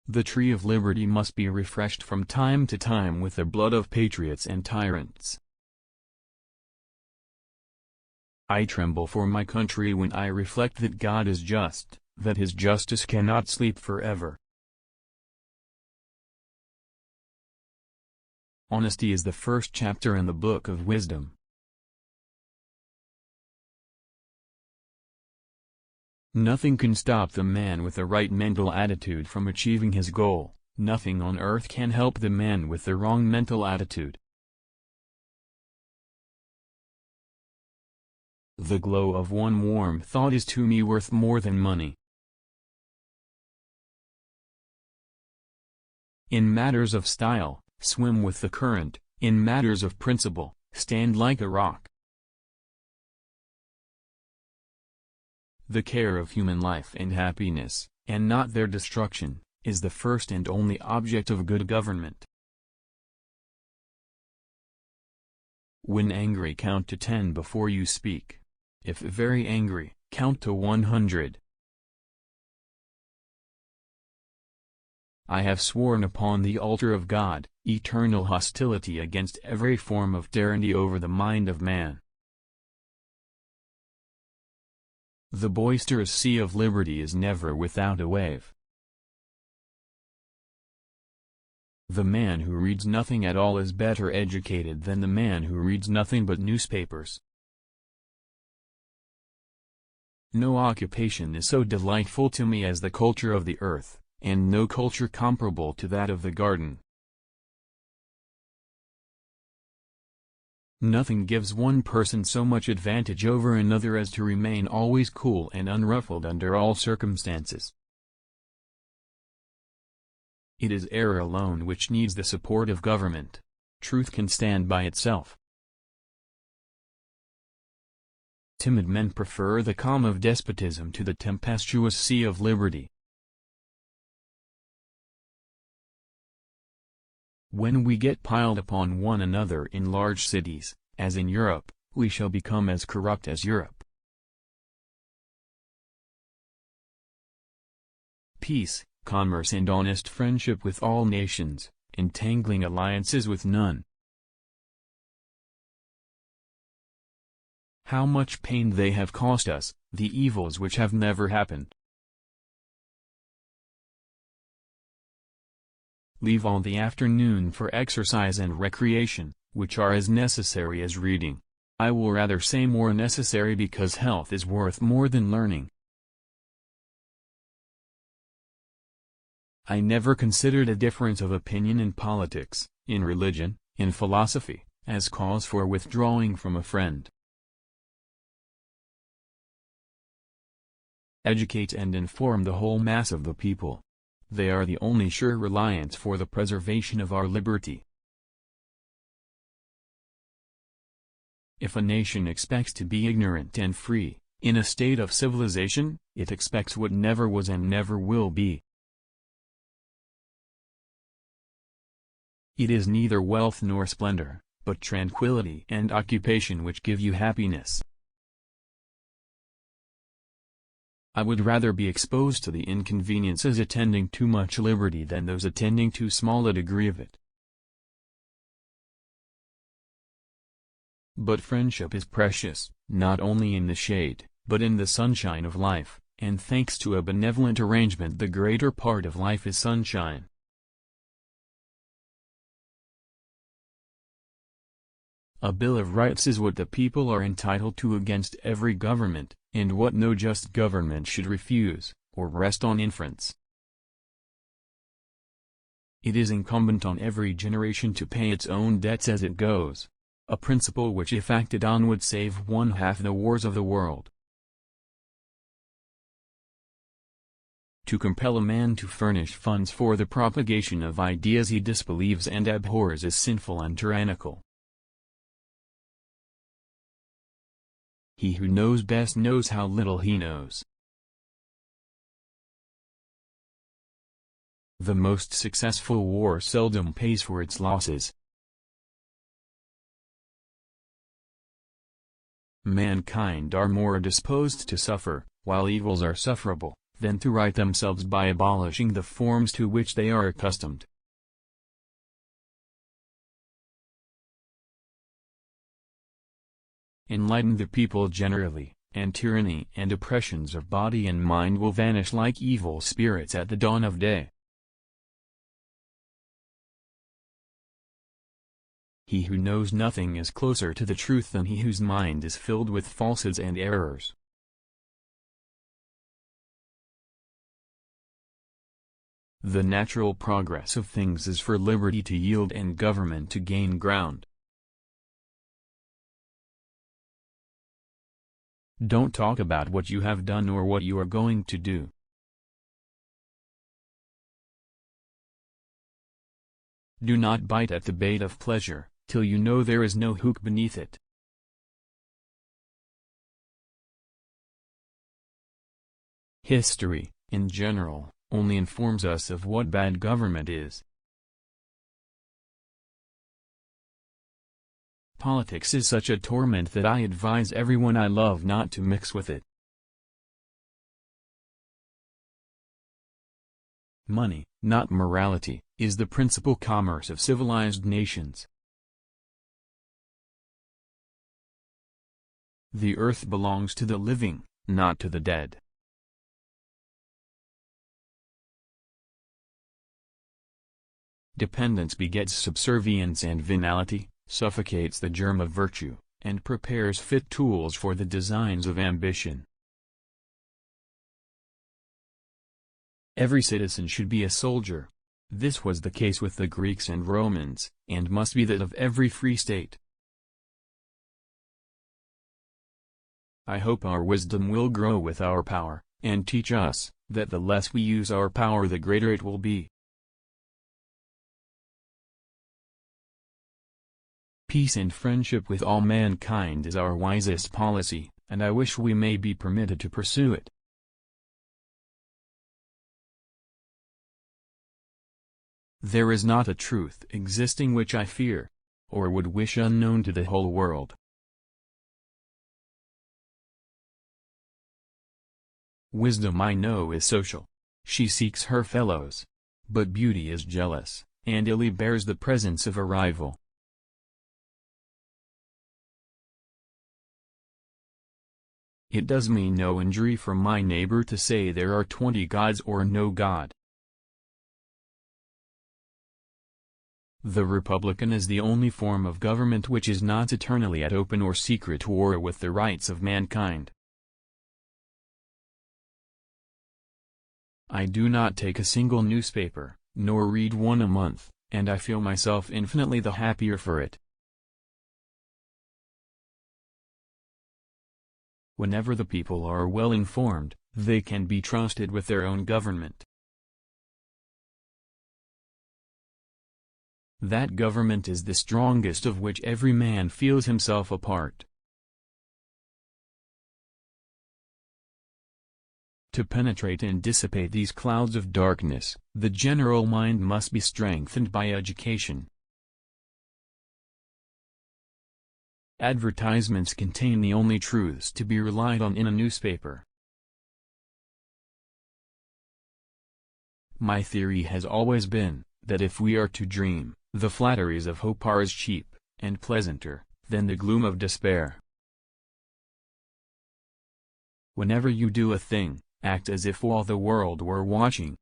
The tree of liberty must be refreshed from time to time with the blood of patriots and tyrants. I tremble for my country when I reflect that God is just, that his justice cannot sleep forever. Honesty is the first chapter in the book of wisdom. Nothing can stop the man with the right mental attitude from achieving his goal. Nothing on earth can help the man with the wrong mental attitude. The glow of one warm thought is to me worth more than money. In matters of style, swim with the current; in matters of principle, stand like a rock. The care of human life and happiness, and not their destruction, is the first and only object of good government. When angry, count to 10 before you speak. If very angry, count to 100. I have sworn upon the altar of God, eternal hostility against every form of tyranny over the mind of man. The boisterous sea of liberty is never without a wave. The man who reads nothing at all is better educated than the man who reads nothing but newspapers. No occupation is so delightful to me as the culture of the earth, and no culture comparable to that of the garden. Nothing gives one person so much advantage over another as to remain always cool and unruffled under all circumstances. It is error alone which needs the support of government. Truth can stand by itself. Timid men prefer the calm of despotism to the tempestuous sea of liberty. When we get piled upon one another in large cities, as in Europe, we shall become as corrupt as Europe. Peace, commerce and honest friendship with all nations, entangling alliances with none. How much pain they have cost us, the evils which have never happened. Leave all the afternoon for exercise and recreation, which are as necessary as reading. I will rather say more necessary, because health is worth more than learning. I never considered a difference of opinion in politics, in religion, in philosophy, as cause for withdrawing from a friend. Educate and inform the whole mass of the people. They are the only sure reliance for the preservation of our liberty. If a nation expects to be ignorant and free, in a state of civilization, it expects what never was and never will be. It is neither wealth nor splendor, but tranquility and occupation which give you happiness. I would rather be exposed to the inconveniences attending too much liberty than those attending too small a degree of it. But friendship is precious, not only in the shade, but in the sunshine of life, and thanks to a benevolent arrangement the greater part of life is sunshine. A Bill of Rights is what the people are entitled to against every government, and what no just government should refuse, or rest on inference. It is incumbent on every generation to pay its own debts as it goes, a principle which if acted on would save 1/2 the wars of the world. To compel a man to furnish funds for the propagation of ideas he disbelieves and abhors is sinful and tyrannical. He who knows best knows how little he knows. The most successful war seldom pays for its losses. Mankind are more disposed to suffer, while evils are sufferable, than to right themselves by abolishing the forms to which they are accustomed. Enlighten the people generally, and tyranny and oppressions of body and mind will vanish like evil spirits at the dawn of day. He who knows nothing is closer to the truth than he whose mind is filled with falsehoods and errors. The natural progress of things is for liberty to yield and government to gain ground. Don't talk about what you have done or what you are going to do. Do not bite at the bait of pleasure, till you know there is no hook beneath it. History, in general, only informs us of what bad government is. Politics is such a torment that I advise everyone I love not to mix with it. Money, not morality, is the principal commerce of civilized nations. The earth belongs to the living, not to the dead. Dependence begets subservience, and venality suffocates the germ of virtue, and prepares fit tools for the designs of ambition. Every citizen should be a soldier. This was the case with the Greeks and Romans, and must be that of every free state. I hope our wisdom will grow with our power, and teach us, that the less we use our power the greater it will be. Peace and friendship with all mankind is our wisest policy, and I wish we may be permitted to pursue it. There is not a truth existing which I fear, or would wish unknown to the whole world. Wisdom, I know, is social. She seeks her fellows. But beauty is jealous, and illy bears the presence of a rival. It does me no injury from my neighbor to say there are 20 gods or no God. The Republican is the only form of government which is not eternally at open or secret war with the rights of mankind. I do not take a single newspaper, nor read one a month, and I feel myself infinitely the happier for it. Whenever the people are well informed, they can be trusted with their own government. That government is the strongest of which every man feels himself a part. To penetrate and dissipate these clouds of darkness, the general mind must be strengthened by education. Advertisements contain the only truths to be relied on in a newspaper. My theory has always been, that if we are to dream, the flatteries of hope are as cheap, and pleasanter, than the gloom of despair. Whenever you do a thing, act as if all the world were watching,